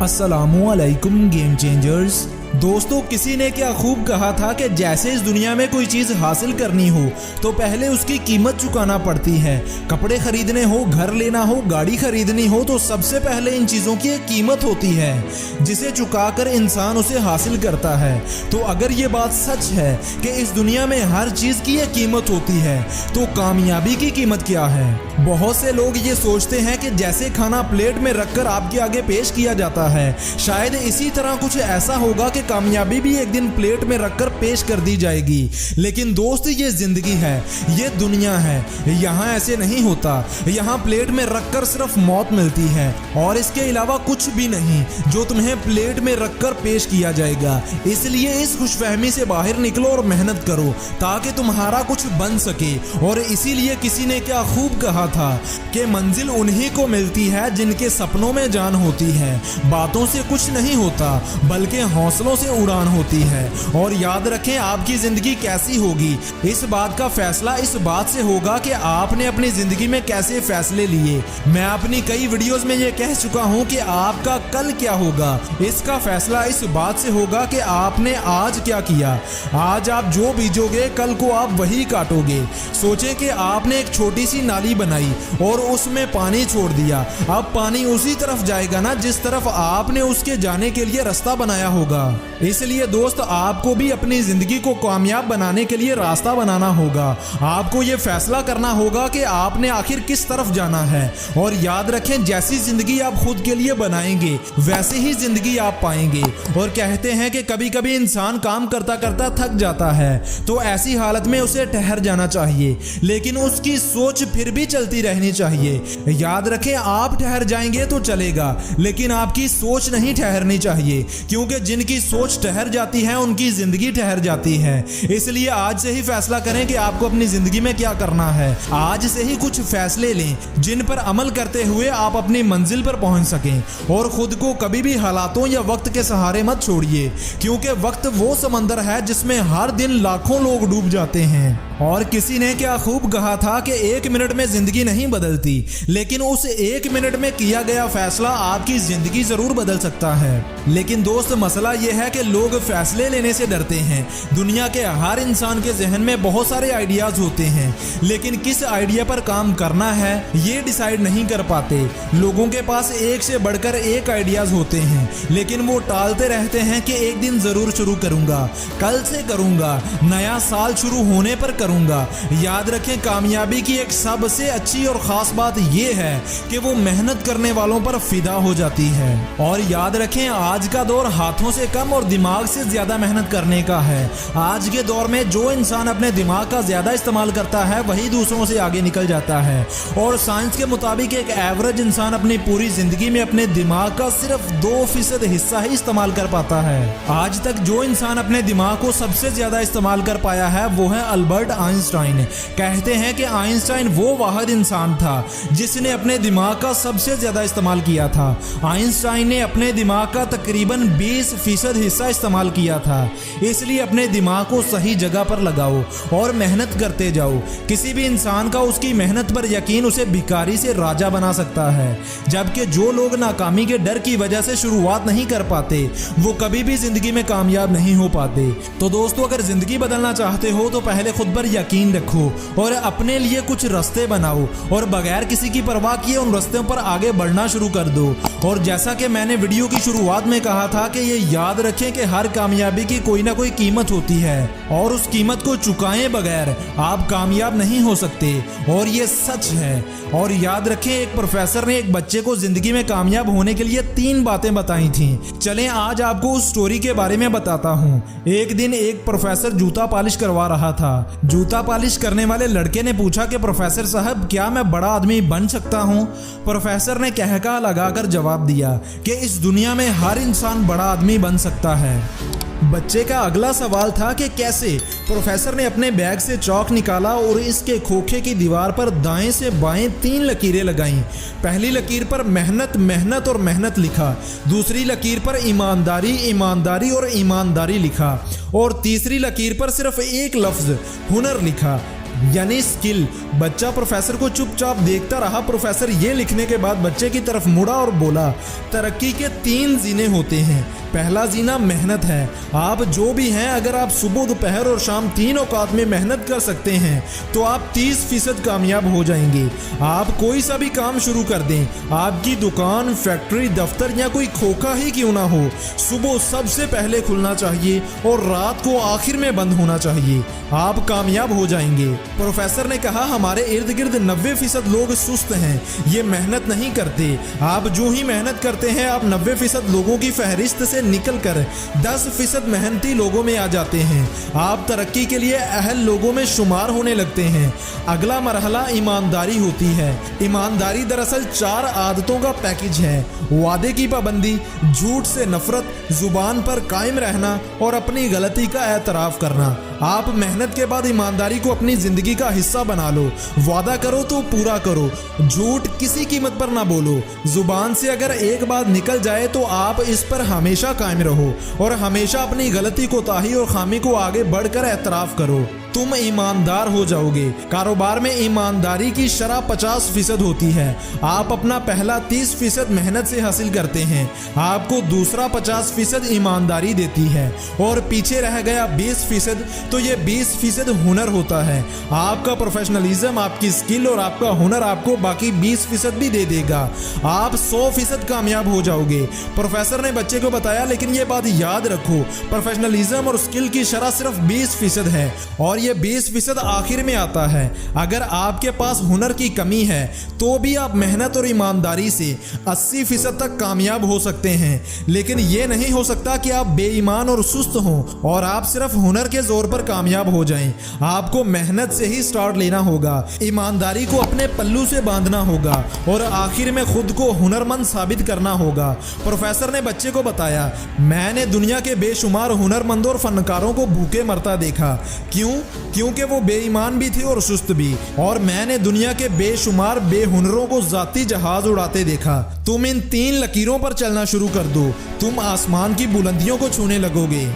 अस्सलामुअलैकुम game changers. दोस्तों, किसी ने क्या खूब कहा था कि जैसे इस दुनिया में कोई चीज़ हासिल करनी हो तो पहले उसकी कीमत चुकाना पड़ती है। कपड़े खरीदने हो, घर लेना हो, गाड़ी खरीदनी हो तो सबसे पहले इन चीज़ों की एक कीमत होती है जिसे चुकाकर इंसान उसे हासिल करता है। तो अगर ये बात सच है कि इस दुनिया में हर चीज़ की एक कीमत होती है तो कामयाबी की कीमत क्या है? बहुत से लोग ये सोचते हैं कि जैसे खाना प्लेट में रखकर आपके आगे पेश किया जाता है, शायद इसी तरह कुछ ऐसा होगा कि कामयाबी भी एक दिन प्लेट में रखकर पेश कर दी जाएगी। लेकिन दोस्त, ये जिंदगी है, ये दुनिया है, यहाँ ऐसे नहीं होता। यहाँ प्लेट में रखकर सिर्फ मौत मिलती है और इसके अलावा कुछ भी नहीं जो तुम्हें प्लेट में रखकर पेश किया जाएगा। इसलिए इस खुशफहमी से बाहर निकलो और मेहनत करो ताकि तुम्हारा कुछ बन सके। और इसीलिए किसी ने क्या खूब कहा था कि मंजिल उन्हीं को मिलती है जिनके सपनों में जान होती है। बातों से कुछ नहीं होता बल्कि हौसलों से उड़ान होती है। और याद रखें, आपकी जिंदगी कैसी होगी इस बात का फैसला इस बात से होगा कि आपने अपनी जिंदगी में कैसे फैसले लिए। मैं अपनी कई वीडियोस में ये कह चुका हूँ कि आपका कल क्या होगा इसका फैसला इस बात से होगा कि आपने आज क्या किया। आज आप जो बीजोगे कल को आप वही काटोगे। सोचें कि आपने एक छोटी सी नाली बनाई और उसमें पानी छोड़ दिया। अब पानी उसी तरफ जाएगा ना जिस तरफ आपने उसके जाने के लिए रास्ता बनाया होगा। इसलिए दोस्त, आपको भी अपनी जिंदगी को कामयाब बनाने के लिए रास्ता बनाना होगा। आपको ये फैसला करना होगा कि आपने आखिर किस तरफ जाना है। और याद रखें, जैसी जिंदगी आप खुद के लिए बनाएंगे वैसे ही जिंदगी आप पाएंगे। और कहते हैं कि कभी कभी इंसान काम करता करता थक जाता है तो ऐसी हालत में उसे ठहर जाना चाहिए, लेकिन उसकी सोच फिर भी चलती रहनी चाहिए। याद रखें, आप ठहर जाएंगे तो चलेगा लेकिन आपकी सोच नहीं ठहरनी चाहिए, क्योंकि जिनकी सोच ठहर जाती है उनकी जिंदगी ठहर जाती है। इसलिए आज से ही फैसला करें कि आपको अपनी जिंदगी में क्या करना है। आज से ही कुछ फैसले लें जिन पर अमल करते हुए आप अपनी मंजिल पर पहुंच सकें। और खुद को कभी भी हालातों या वक्त के सहारे मत छोड़िए, क्योंकि वक्त वो समंदर है जिसमें हर दिन लाखों लोग डूब जाते हैं। और किसी ने क्या खूब कहा था कि 1 मिनट में जिंदगी नहीं बदलती, लेकिन उस 1 मिनट में किया गया फैसला आपकी जिंदगी जरूर बदल सकता है। लेकिन दोस्त, मसला यह है कि लोग फैसले लेने से डरते हैं। दुनिया के हर इंसान के जहन में बहुत सारे आइडियाज होते हैं, लेकिन किस आइडिया पर काम करना है ये डिसाइड नहीं कर पाते। लोगों के पास एक से बढ़कर एक आइडियाज होते हैं, लेकिन वो टालते रहते हैं कि एक दिन जरूर शुरू करूंगा, कल से करूंगा, नया साल शुरू होने पर करूंगा। याद रखें, कामयाबी की एक सबसे अच्छी और खास बात यह है कि वो मेहनत करने वालों पर फिदा हो जाती है। और याद रखें, आज का दौर हाथों से कम और दिमाग से ज्यादा मेहनत करने का है। आज के दौर में जो इंसान अपने दिमाग का ज्यादा इस्तेमाल करता है वही दूसरों से आगे निकल जाता है। और साइंस के मुताबिक एक एवरेज इंसान अपनी पूरी जिंदगी में अपने दिमाग का सिर्फ 2% हिस्सा ही इस्तेमाल कर पाता है। आज तक जो इंसान अपने दिमाग को सबसे ज्यादा इस्तेमाल कर पाया है वो है अल्बर्ट आइंस्टाइन। कहते हैं कि आइंस्टाइन वो वाहिद इंसान था जिसने अपने दिमाग का सबसे ज्यादा इस्तेमाल किया था। आइंस्टाइन ने अपने दिमाग का तकरीबन 20% हिस्सा इस्तेमाल किया था। इसलिए अपने दिमाग को सही जगह पर लगाओ और मेहनत करते जाओ। किसी भी इंसान का उसकी मेहनत पर यकीन उसे भिखारी से राजा बना सकता है, जबकि जो लोग नाकामी के डर की वजह से शुरुआत नहीं कर पाते वो कभी भी जिंदगी में कामयाब नहीं हो पाते। तो दोस्तों, अगर जिंदगी बदलना चाहते हो तो पहले खुद पर यकीन रखो और अपने लिए कुछ रास्ते बनाओ और बगैर किसी की परवाह किए उन रास्तों पर आगे बढ़ना शुरू कर दो। और जैसा कि मैंने वीडियो की शुरुआत में कहा था कि ये याद रखें कि हर कामयाबी की कोई ना कोई कीमत होती है और उस कीमत को चुकाए बगैर आप कामयाब नहीं हो सकते। और ये सच है। और याद रखें, एक प्रोफेसर ने एक बच्चे को जिंदगी में कामयाब होने के लिए 3 बातें बताई थी। चलें आज आपको उस स्टोरी के बारे में बताता हूँ। एक दिन एक प्रोफेसर जूता पॉलिश करवा रहा था। जूता पॉलिश करने वाले लड़के ने पूछा कि प्रोफेसर साहब, क्या मैं बड़ा आदमी बन सकता हूँ? प्रोफेसर ने कहका लगाकर जवाब दिया कि इस दुनिया में हर इंसान बड़ा आदमी बन सकता है। बच्चे का अगला सवाल था कि कैसे। प्रोफेसर ने अपने बैग से चौक निकाला और इसके खोखे की दीवार पर दाएं से बाएं 3 लकीरें लगाईं। पहली लकीर पर मेहनत, मेहनत और मेहनत लिखा। दूसरी लकीर पर ईमानदारी, ईमानदारी और ईमानदारी लिखा। और तीसरी लकीर पर सिर्फ एक लफ्ज हुनर लिखा। यानी स्किल। बच्चा प्रोफेसर को चुपचाप देखता रहा। प्रोफेसर ये लिखने के बाद बच्चे की तरफ मुड़ा और बोला, तरक्की के 3 जीने होते हैं। पहला जीना मेहनत है। आप जो भी हैं, अगर आप सुबह, दोपहर और शाम 3 औकात में मेहनत कर सकते हैं तो आप 30% कामयाब हो जाएंगे। आप कोई सा भी काम शुरू कर दें, आपकी दुकान, फैक्ट्री, दफ्तर या कोई खोखा ही क्यों ना हो, सुबह सबसे पहले खुलना चाहिए और रात को आखिर में बंद होना चाहिए। आप कामयाब हो जाएंगे। प्रोफेसर ने कहा, हमारे इर्द गिर्द 90% लोग सुस्त हैं, ये मेहनत नहीं करते। आप जो ही मेहनत करते हैं, आप 90% लोगों की फहरिस्त से निकलकर 10% मेहनती लोगों में आ जाते हैं। आप तरक्की के लिए अहल लोगों में शुमार होने लगते हैं। अगला मरहला ईमानदारी होती है। ईमानदारी दरअसल 4 आदतों का पैकेज है। वादे की पाबंदी, झूठ से नफरत, जुबान पर कायम रहना और अपनी गलती का एतराफ करना। आप मेहनत के बाद ईमानदारी को अपनी जिंदगी का हिस्सा बना लो। वादा करो तो पूरा करो, झूठ किसी कीमत पर ना बोलो। जुबान से अगर एक बात निकल जाए तो आप इस पर हमेशा कायम रहो और हमेशा अपनी गलती, कोताही और खामी को आगे बढ़कर एतराफ करो। तुम ईमानदार हो जाओगे। कारोबार में ईमानदारी की शरह 50% होती है। आप अपना पहला 30% मेहनत से हासिल करते हैं, आपको दूसरा 50% ईमानदारी देती है और पीछे रह गया 20%, तो ये 20% हुनर होता है। आपका प्रोफेशनलिज्म, आपकी स्किल और आपका हुनर आपको बाकी 20% भी दे देगा। आप 100% कामयाब हो जाओगे। प्रोफेसर ने बच्चे को बताया, लेकिन ये बात याद रखो, प्रोफेशनलिज्म और स्किल की शरह सिर्फ 20% है और ये 20% आखिर में आता है। अगर आपके पास हुनर की कमी है तो भी आप मेहनत और ईमानदारी से 80% तक कामयाब हो सकते हैं, लेकिन ये नहीं हो सकता कि आप बेईमान और सुस्त हों और आप सिर्फ हुनर के जोर पर कामयाब हो जाएं। आपको मेहनत से ही स्टार्ट लेना होगा, ईमानदारी को अपने पल्लू से बांधना होगा और आखिर में खुद को हुनरमंद साबित करना होगा। प्रोफेसर ने बच्चे को बताया, मैंने दुनिया के बेशुमार हुनरमंदों और फनकारों को भूखे मरता देखा। क्यों? क्योंकि वो बेईमान भी थे और सुस्त भी। और मैंने दुनिया के बेशुमार बेहुनरों को जाती जहाज उड़ाते देखा। तुम इन 3 लकीरों पर चलना शुरू कर दो, तुम आसमान की बुलंदियों को छूने लगोगे।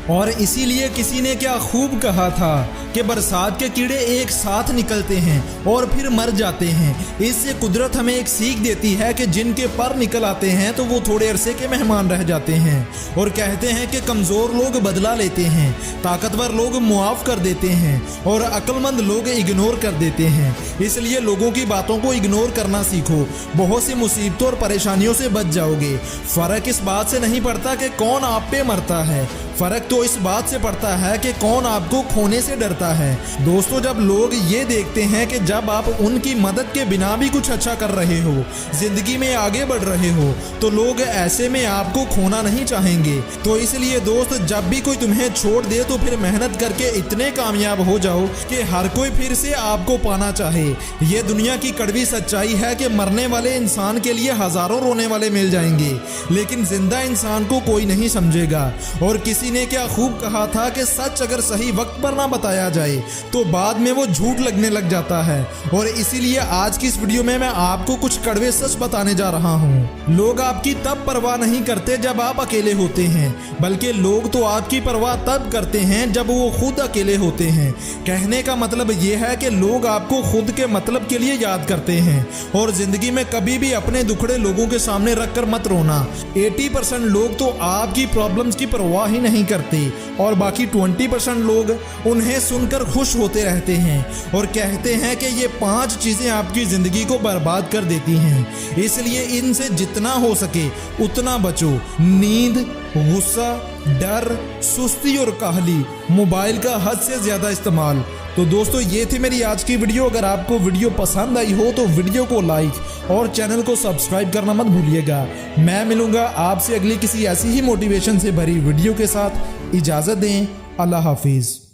और इसीलिए किसी ने क्या खूब कहा था कि बरसात के कीड़े एक साथ निकलते हैं और फिर मर जाते हैं। इससे कुदरत हमें एक सीख देती है कि जिनके पर निकल आते हैं तो वो थोड़े अरसे के मेहमान रह जाते हैं। और कहते हैं कि कमज़ोर लोग बदला लेते हैं, ताकतवर लोग मुआफ़ कर देते हैं और अक्लमंद लोग इग्नोर कर देते हैं। इसलिए लोगों की बातों को इग्नोर करना सीखो, बहुत सी मुसीबतों और परेशानियों से बच जाओगे। फ़र्क इस बात से नहीं पड़ता कि कौन आप पे मरता है, फ़र्क तो इस बात से पड़ता है कि कौन आपको खोने से डरता है। दोस्तों, जब लोग ये देखते हैं कि जब आप उनकी मदद के बिना भी कुछ अच्छा कर रहे हो, जिंदगी में आगे बढ़ रहे हो, तो लोग ऐसे में आपको खोना नहीं चाहेंगे। तो इसलिए दोस्त, जब भी कोई तुम्हें छोड़ दे तो फिर मेहनत करके इतने कामयाब हो जाओ कि हर कोई फिर से आपको पाना चाहे। ये दुनिया की कड़वी सच्चाई है कि मरने वाले इंसान के लिए हजारों रोने वाले मिल जाएंगे, लेकिन जिंदा इंसान को कोई नहीं समझेगा। और किसी ने क्या खूब कहा था कि सच अगर सही वक्त पर ना बताया जाए तो बाद में वो झूठ लगने लग जाता है। और इसीलिए आज की इस वीडियो में मैं आपको कुछ कड़वे सच बताने जा रहा हूँ। लोग आपकी तब परवाह नहीं करते जब आप अकेले होते हैं, बल्कि लोग तो आपकी परवाह तब करते हैं जब वो खुद अकेले होते हैं। कहने का मतलब ये है कि लोग आपको खुद के मतलब के लिए याद करते हैं। और जिंदगी में कभी भी अपने दुखड़े लोगों के सामने रखकर मत रोना। 80% लोग तो आपकी प्रॉब्लम्स की परवाह ही नहीं करते और बाकी 20% लोग उन्हें सुनकर खुश होते रहते हैं और कहते हैं कि ये 5 चीजें आपकी जिंदगी को बर्बाद कर देती हैं, इसलिए इनसे जितना हो सके उतना बचो। नींद, गुस्सा, डर, सुस्ती और काहली, मोबाइल का हद से ज्यादा इस्तेमाल। तो दोस्तों, ये थी मेरी आज की वीडियो। अगर आपको वीडियो पसंद आई हो तो वीडियो को लाइक और चैनल को सब्सक्राइब करना मत भूलिएगा। मैं मिलूंगा आपसे अगली किसी ऐसी ही मोटिवेशन से भरी वीडियो के साथ। इजाज़त दें। अल्लाह हाफिज़।